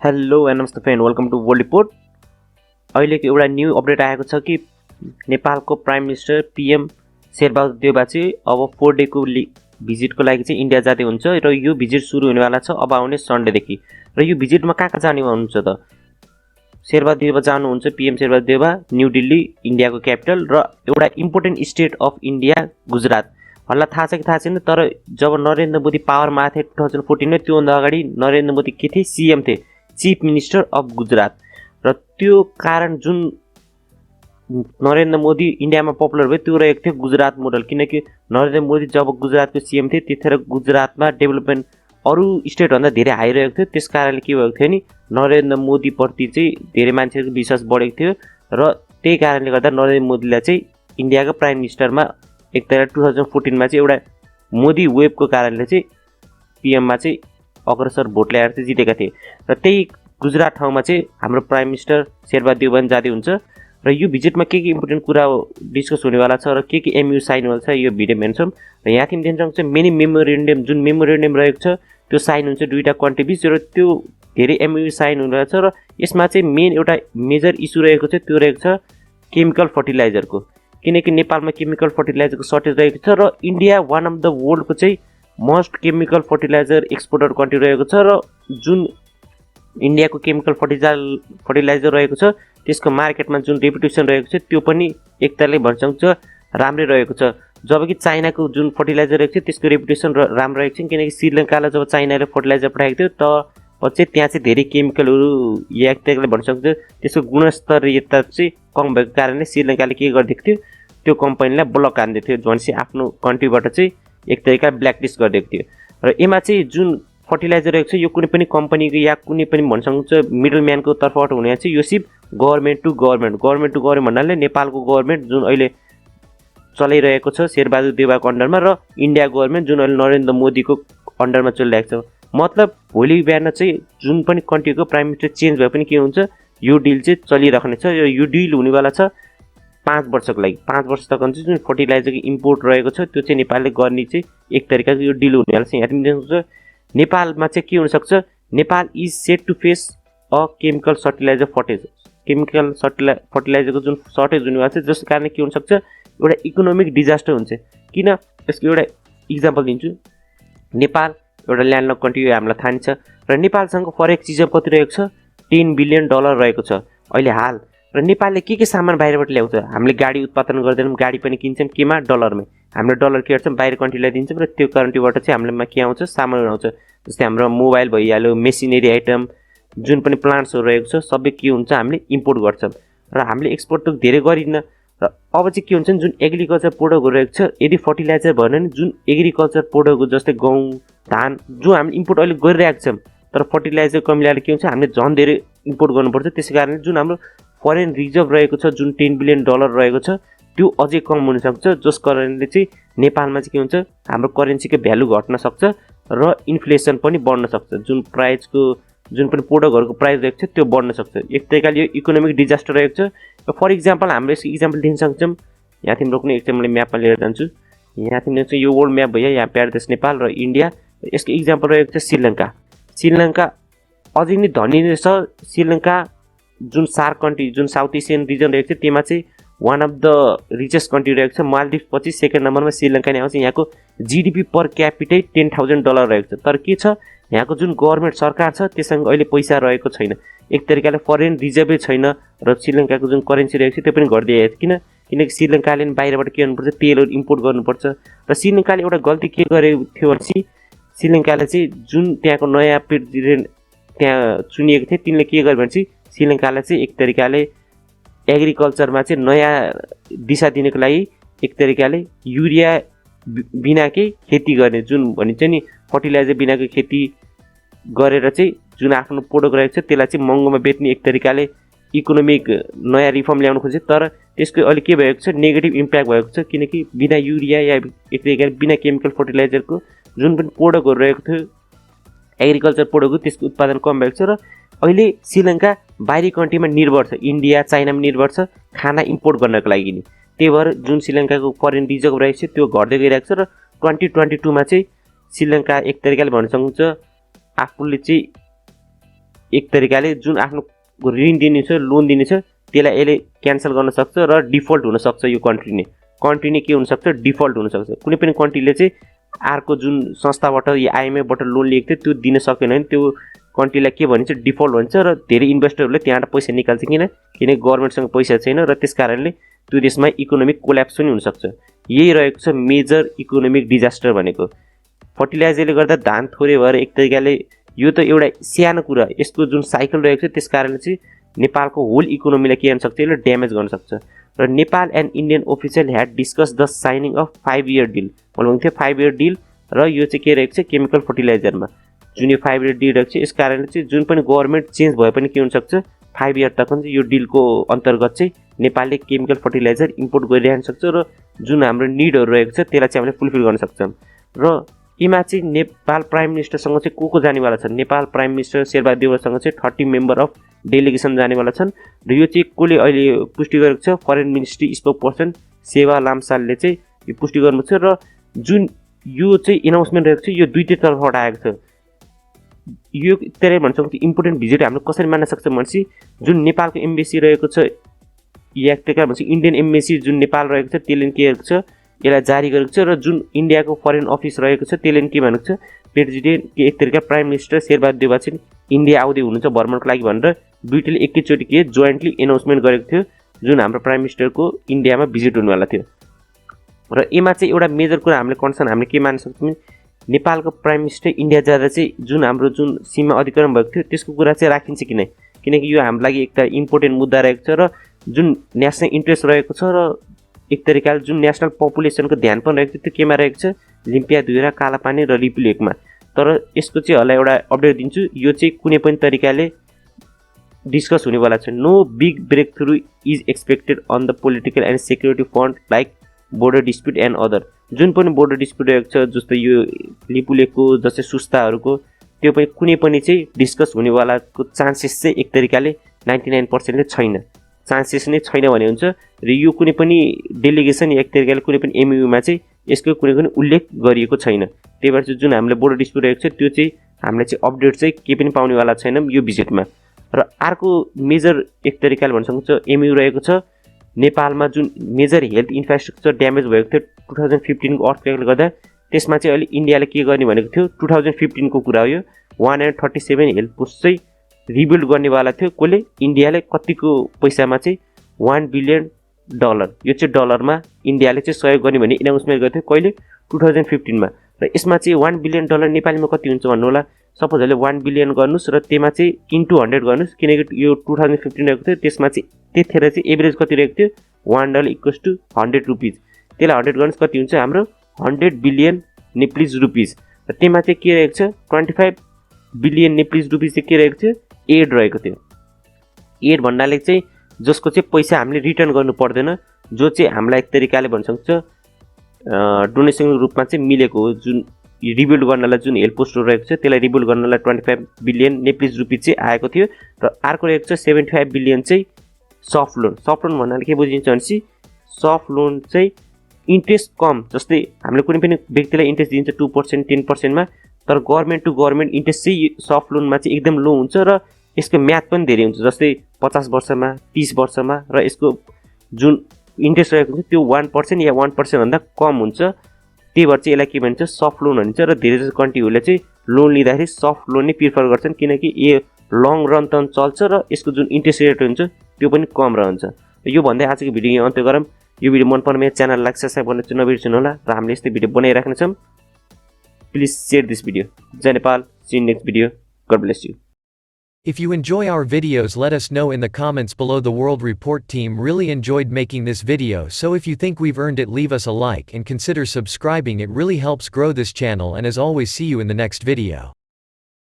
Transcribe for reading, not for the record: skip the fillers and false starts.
Hello and नमस्ते friend, welcome to world report. अहिलेको एउटा न्यू अपडेट आएको छ कि नेपालको prime minister PM Sher Bahadur Deuba चाहिँ अब 4 डेको भिजिटको लागि चाहिँ इन्डिया जाँदै हुन्छ र यो भिजिट सुरु हुनेवाला छ अब आउने सन्डेदेखि। र यो भिजिटमा कहाँ जाने हुनुहुन्छ त? शेरबहादुर देउवा जानुहुन्छ, पीएम शेरबहादुर देउवा न्यू दिल्ली, इन्डियाको क्यापिटल, र एउटा important state of India Gujarat. हल्ला थाहा छ कि थाहा छैन, तर जब नरेन्द्र मोदी पावरमा आए थिए 2014 में, त्योभन्दा अगाडि नरेन्द्र मोदी के थिए? सीएम थिए, चीफ मिनिस्टर अफ गुजरात। र त्यो कारण जुन नरेन्द्र मोदी इन्डियामा पपुलर भयो त्यो रहेको थियो गुजरात मोडल, किनकि नरेन्द्र मोदी जब गुजरातको सीएम थिए त्यतिखेर गुजरातमा डेभलपमेन्ट अरू स्टेटभन्दा धेरै हाई रहेको थियो। त्यस कारणले के भएको थियो नि, नरेन्द्र मोदीप्रति चाहिँ धेरै मान्छेहरूको विश्वास बढेको थियो र त्यही कारणले गर्दा नरेन्द्र मोदीलाई चाहिँ इन्डियाको प्राइम मिनिस्टरमा एकतारा 2014 चाहिँ एउटा मोदी वेभको कारणले चाहिँ पीएममा चाहिँ अग्रसर भोट ल्याएर चाहिँ जितेका थिए। र त्यही गुजरात ठाउँमा चाहिँ हाम्रो प्राइम मिनिस्टर शेरबहादुर देउवा जाँदै हुन्छ। र यो भिजिटमा के इम्पोर्टेन्ट कुरा डिस्कस हुनेवाला छ र के एमयू साइन होला छ यो भिडियोमा हेर्छौँ। र यहाँदेखि देख्न सक्छ मेनी मेमोरेन्डम, जुन मेमोरेन्डम रहेको छ त्यो साइन हुन्छ दुईवटा कन्ट्री बिच, र त्यो धेरै एमयू साइन हुनेवाला छ। र यसमा चाहिँ मेन एउटा मेजर इस्यु रहेको छ, त्यो रहेको छ केमिकल फर्टिलाइजरको, किनकि नेपालमा केमिकल फर्टिलाइजरको सर्टेज रहेको छ र इन्डिया वान अफ द वर्ल्डको चाहिँ most chemical fertiliser exporter country रहेको छ। र जुन इन्डियाको केमिकल फर्टिलाइजर रहेको छ त्यसको मार्केटमा जुन रेपुटेसन रहेको छ त्यो पनि एक तरिकाले भन्न सक्छ राम्रै रहेको छ। जबकि चाइनाको जुन फर्टिलाइजर रहेको छ त्यसको रेपुटेसन राम्रो रहेको छ, किनकि श्रीलङ्कालाई जब चाइनाले फर्टिलाइजर पठाएको थियो तब चाहिँ त्यहाँ चाहिँ धेरै केमिकलहरू या एक तरिकाले भन्न सक्छ त्यसको गुणस्तरीयता चाहिँ कम भएको कारणले श्रीलङ्काले के गरिदिएको थियो, त्यो कम्पनीलाई ब्लक हान्दिएको थियो, भनेपछि आफ्नो कन्ट्रीबाट चाहिँ एक तरिका ब्ल्याकलिस्ट गरिदिएको थियो। र यसमा चाहिँ जुन फर्टिलाइजर रहेको छ यो कुनै पनि कम्पनीको या कुनै पनि भन्न सक्नुहुन्छ मिडल म्यानको तर्फबाट हुने चाहिँ यो सिर्फ गभर्मेन्ट टु गभर्मेन्ट भन्नाले नेपालको गभर्मेन्ट जुन अहिले चलाइरहेको छ शेरबहादुर देउवाको अन्डरमा, र इन्डिया गभर्मेन्ट जुन अहिले नरेन्द्र मोदीको अन्डरमा चलिरहेको छ। मतलब भोलि बिहान चाहिँ जुन पनि कन्ट्रीको प्राइम मिनिस्टर चेन्ज भए पनि के हुन्छ, यो डिल चाहिँ चलिराख्ने छ। यो डिल हुनेवाला छ 5 वर्षको लागि। 5 वर्ष तक चाहिँ जुन फर्टिलाइजरको इम्पोर्ट रहेको छ त्यो चाहिँ नेपालले गर्ने चाहिँ एक तरिकाको यो डिल हुनेवाला छ। यहाँ देख्नुहुन्छ नेपालमा चाहिँ के हुनसक्छ, Nepal is set to face a chemical fertilizer shortage. Chemical फर्टिलाइजरको जुन सर्टेज हुनेवाला छ जसको कारणले के हुनसक्छ, एउटा इकोनोमिक डिजास्टर हुन्छ। किन? यसको एउटा इक्जाम्पल दिन्छु। नेपाल एउटा ल्यान्डलक कन्ट्री हामीलाई थाहा छ, र नेपालसँग फरेक चिजमा कति रहेको छ, $10 बिलियन रहेको छ अहिले हाल। र नेपालले के सामान बाहिरबाट ल्याउँछ, हामीले गाडी उत्पादन गर्दैनौँ, गाडी पनि किन्छौँ केमा, डलरमै। हामीले डलर के गर्छौँ, बाहिर कन्ट्रीलाई दिन्छौँ र त्यो कन्ट्रीबाट चाहिँ हामीलाई के आउँछ, सामानहरू आउँछ। जस्तै हाम्रो मोबाइल भइहाल्यो, मेसिनरी आइटम, जुन पनि प्लान्ट्सहरू रहेको छ सबै के हुन्छ, हामीले इम्पोर्ट गर्छौँ र हामीले एक्सपोर्ट त धेरै गरिन्न। र अब चाहिँ के हुन्छ नि, जुन एग्रिकल्चर प्रोडक्टहरू रहेको छ यदि फर्टिलाइजर भएन भने जुन एग्रिकल्चर प्रोडक्टहरू जस्तै गहुँ, धान जो हामीले इम्पोर्ट अहिले गरिरहेको छौँ, तर फर्टिलाइजर कमी ल्याएर के हुन्छ, हामीले झन् धेरै इम्पोर्ट गर्नुपर्छ। त्यसै कारणले जुन हाम्रो फरेन रिजर्भ रहेको छ जुन $10 बिलियन रहेको छ त्यो अझै कम हुनसक्छ, जस कारणले चाहिँ नेपालमा चाहिँ के हुन्छ, हाम्रो करेन्सीको भ्यालु घट्न सक्छ र इन्फ्लेसन पनि बढ्न सक्छ। जुन प्राइसको जुन पनि प्रोडक्टहरूको प्राइस रहेको छ त्यो बढ्न सक्छ। एक तरिकाले यो इकोनोमिक डिजास्टर रहेको छ। फर इक्जाम्पल हामीले यसको इक्जाम्पल दिन सक्छौँ। यहाँ तिम्रो कुनै एकचोटि म्यापमा लिएर जान्छु। यहाँ तिम्रो चाहिँ यो वर्ल्ड म्याप भयो, यहाँ प्यार देश नेपाल र इन्डिया। यसको इक्जाम्पल रहेको छ श्रीलङ्का। श्रीलङ्का अझै नै धनी छ। श्रीलङ्का जुन सार्क कन्ट्री, जुन साउथ एसियन रिजन रहेको छ त्यसमा चाहिँ one of the richest country रहेको छ। मालदिप्स पछि सेकेन्ड नम्बरमा श्रीलङ्का नै आउँछ। यहाँको जिडिपी पर क्यापिटै $10,000 रहेको छ। तर के छ, यहाँको जुन गभर्मेन्ट सरकार छ त्यससँग अहिले पैसा रहेको छैन, एक तरिकाले फरेन रिजर्भै छैन, र श्रीलङ्काको जुन करेन्सी रहेको छ त्यो पनि घटिदिएको छ। किनकि श्रीलङ्काले बाहिरबाट के गर्नुपर्छ, तेलहरू इम्पोर्ट गर्नुपर्छ। र श्रीलङ्काले एउटा गल्ती के गरेको थियो भनेपछि श्रीलङ्काले चाहिँ जुन त्यहाँको नयाँ प्रेसिडेन्ट त्यहाँ चुनिएको थियो तिनले के गर्यो भनेपछि श्रीलङ्कालाई चाहिँ एक तरिकाले एग्रिकल्चरमा चाहिँ नयाँ दिशा दिनको लागि एक तरिकाले युरिया बिनाकै खेती गर्ने, जुन भनिन्छ नि फर्टिलाइजर बिनाको खेती गरेर चाहिँ जुन आफ्नो प्रोडक्ट रहेको छ त्यसलाई चाहिँ महँगोमा बेच्ने एक तरिकाले इकोनोमिक नयाँ रिफर्म ल्याउनु खोज्यो। तर त्यसको अहिले के भएको छ, नेगेटिभ इम्प्याक्ट भएको छ, किनकि बिना युरिया या एक तरिकाले बिना केमिकल फर्टिलाइजरको जुन पनि प्रोडक्टहरू रहेको थियो एग्रिकल्चर प्रोडक्टको त्यसको उत्पादन कम भएको छ। र अहिले श्रीलङ्का बाहिरी कन्ट्रीमा निर्भर छ, इन्डिया चाइनामा निर्भर छ खाना इम्पोर्ट गर्नको लागि नि। त्यही भएर जुन श्रीलङ्काको फरेन रिजर्भ रहेको छ त्यो घट्दै गइरहेको छ। र 2022 मा चाहिँ श्रीलङ्का एक तरिकाले भन्न सक्नुहुन्छ आफूले चाहिँ एक तरिकाले जुन आफ्नो ऋण दिने छ लोन दिने छ त्यसलाई यसले क्यान्सल गर्न सक्छ र डिफल्ट हुन सक्छ। यो कन्ट्री नै के हुन सक्छ डिफल्ट हुन सक्छ। कुनै पनि कन्ट्रीले चाहिँ अर्को जुन संस्थाबाट या आइएमएफबाट लोन लिएको थियो त्यो दिन सकेन भने त्यो कन्ट्रीलाई के भनिन्छ डिफल्ट भन्छ र धेरै इन्भेस्टरहरूले त्यहाँबाट पैसा निकाल्छ किनकि गभर्नमेन्टसँग पैसा छैन र त्यसकारणले त्यो देशमा इकोनोमिक कोल्याप्स पनि हुनसक्छ। यही रहेको छ मेजर इकोनोमिक डिजास्टर भनेको। फर्टिलाइजरले गर्दा धान थोरै भएर एक तरिकाले यो त एउटा सानो कुरा, यसको जुन साइकल रहेको छ त्यसकारणले चाहिँ नेपालको होल इकोनोमीलाई के गर्न सक्छ यसले ड्यामेज गर्न सक्छ। र Nepal and Indian official had discuss the signing of 5 year deal भन्नु थियो। 5 year डिल र यो चाहिँ के रहेको छ केमिकल फर्टिलाइजरमा जुन यो 5 year डिल रहेको छ। यस कारणले चाहिँ जुन पनि गभर्नमेन्ट चेन्ज भए पनि के हुनसक्छ 5 year तक चाहिँ यो डिलको अन्तर्गत चाहिँ नेपालले केमिकल फर्टिलाइजर इम्पोर्ट गरिरहन सक्छ र जुन हाम्रो निडहरू रहेको छ त्यसलाई चाहिँ हामीले फुलफिल गर्न सक्छौँ। र यीमा चाहिँ नेपाल प्राइम मिनिस्टरसँग चाहिँ को जानेवाला छन्। नेपाल प्राइम मिनिस्टर शेरबहादुर देउवासँग चाहिँ 30 मेम्बर अफ डेलिगेसन जानेवाला छन् र यो चाहिँ कसले अहिले पुष्टि गरेको छ फरेन मिनिस्ट्री स्पोक पर्सन सेवा लाम्सालले चाहिँ यो पुष्टि गर्नु छ। र जुन यो चाहिँ एनाउन्समेन्ट रहेको छ यो दुईटै तर्फबाट आएको छ। यो त्यसले भन्न सक्छ इम्पोर्टेन्ट भिजिट हामीले कसरी मान्न सक्छौँ भनेपछि जुन नेपालको एम्बेसी रहेको छ या एकप्रकार भन्छ इन्डियन एम्बेसी जुन नेपाल रहेको छ त्यसले के गरेको छ यसलाई जारी गरेको छ र जुन इन्डियाको फरेन अफिस रहेको छ त्यसले के भनेको छ प्रेसिडेन्ट के एक तरिका प्राइम मिनिस्टर शेरबहादुर देउवा चाहिँ इन्डिया आउँदै हुनुहुन्छ भ्रमणको लागि भनेर दुईटैले एकैचोटि के जोइन्टली एनाउन्समेन्ट गरेको थियो जुन हाम्रो प्राइम मिनिस्टरको इन्डियामा भिजिट हुनेवाला थियो। र यसमा चाहिँ एउटा मेजर कुरा हामीले कन्सर्न हामीले के मान्न सक्छौँ नेपालको प्राइम मिनिस्टर इन्डिया जाँदा चाहिँ जुन हाम्रो जुन सीमा अधिकरण भएको थियो त्यसको कुरा चाहिँ राखिन्छ किनकि यो हाम्रो लागि एक इम्पोर्टेन्ट मुद्दा रहेको छ र जुन नेसनल इन्ट्रेस्ट रहेको छ र एक तरिकाले जुन नेसनल पपुलेसनको ध्यान पनि रहेको थियो त्यो केमा रहेको छ लिम्पिया धुरा कालापानी र लिपुलेकमा। तर यसको चाहिँ होला एउटा अपडेट दिन्छु यो चाहिँ कुनै पनि तरिकाले डिस्कस हुनेवाला छ। No big breakthrough is expected on the political and security front like border dispute and other. जुन पनि बोर्डर डिस्प्युट रहेको छ जस्तो यो लिपुलेकको जस्तै सुस्ताहरूको त्यो पनि कुनै पनि चाहिँ डिस्कस हुनेवालाको चान्सेस चाहिँ एक तरिकाले 99% छैन, चान्सेस नै छैन भने हुन्छ। र यो कुनै पनि डेलिगेसन या एक तरिकाले कुनै पनि एमयुमा चाहिँ यसको कुनै पनि उल्लेख गरिएको छैन। त्यही भएर चाहिँ जुन हामीले बोर्डर डिस्प्युट रहेको छ त्यो चाहिँ हामीले चाहिँ अपडेट चाहिँ केही पनि पाउनेवाला छैनौँ यो भिजिटमा। र अर्को मेजर एक तरिकाले भन्न सक्नुहुन्छ एमयु रहेको छ नेपालमा जुन मेजर हेल्थ इन्फ्रास्ट्रक्चर ड्यामेज भएको थियो 2015 को अर्थक्वेकले गर्दा त्यसमा चाहिँ अहिले इन्डियाले के गर्ने भनेको थियो 2015 को कुरा हो यो 137 हेल्थ पोस्ट चाहिँ रिबिल्ड गर्नेवाला थियो कसले इन्डियाले कतिको पैसामा चाहिँ $1 billion यो चाहिँ डलरमा इन्डियाले चाहिँ सहयोग गर्ने भन्ने एनाउन्समेन्ट गरेको थियो कहिले 2015 मा। र यसमा चाहिँ $1 billion नेपालीमा कति हुन्छ भन्नु होला सपोज अहिले 1 बिलियन गर्नुस् र त्यसमा चाहिँ इन्टु 100 गर्नुस् किनकि यो 2015 रहेको थियो त्यसमा चाहिँ त्यतिखेर चाहिँ एभरेज कति रहेको थियो $1 = 100 रुपीज। त्यसलाई 100 गर्नुस् कति हुन्छ हाम्रो 100 बिलियन नेपालीज रुपीज। र त्यसमा चाहिँ के रहेको छ 25 बिलियन नेपालीज रुपीज चाहिँ के रहेको थियो एड रहेको थियो। एड भन्नाले चाहिँ जसको चाहिँ पैसा हामीले रिटर्न गर्नु पर्दैन जो चाहिँ हामीलाई एक तरिकाले भन्न सक्छ डोनेसनको रूपमा चाहिँ मिलेको हो। जुन रिबिल्ड गर्नलाई जुन हेल्थ पोस्टहरू रहेको छ त्यसलाई रिबिल्ड गर्नलाई 25 बिलियन नेपालीज रुपीज चाहिँ आएको थियो। र अर्को रहेको छ 75 बिलियन चाहिँ सफ्ट लोन। सफ्ट लोन भन्नाले के बुझिन्छ भनेपछि सफ्ट लोन चाहिँ इन्ट्रेस्ट कम, जस्तै हामीले कुनै पनि व्यक्तिलाई इन्ट्रेस्ट दिन्छ 2% 10% मा, तर गभर्नमेन्ट टु गभर्नमेन्ट इन्ट्रेस्ट चाहिँ सफ्ट लोनमा चाहिँ एकदम लो हुन्छ र यसको म्याथ पनि धेरै हुन्छ। जस्तै 50 वर्षमा 30 वर्षमा र यसको जुन इन्ट्रेस्ट रहेको हुन्छ त्यो 1% या 1% भन्दा कम हुन्छ। त्यही भएर चाहिँ यसलाई के भन्छ सफ्ट लोन भन्छ। र धेरै जस्तो कन्ट्रीहरूले चाहिँ लोन लिँदाखेरि सफ्ट लोन नै प्रिफर गर्छन् किनकि यो लङ रन त चल्छ र यसको जुन इन्ट्रेस्ट रेट हुन्छ त्यो पनि कम रहन्छ। यो भन्दै आजको भिडियो यहाँ अन्त्य गरौँ। यो भिडियो मन पर्ने मेरो च्यानल लाइक सब्स्क्राइब गर्न चाहिँ नबिर्सनु होला र हामीले यस्तै भिडियो बनाइराख्नेछौँ। Please share this video. Jai Nepal. See you in next video. God bless you. If you enjoy our videos, let us know in the comments below. The World Report team really enjoyed making this video, so if you think we've earned it, leave us a like and consider subscribing. It really helps grow this channel, and as always, see you in the next video.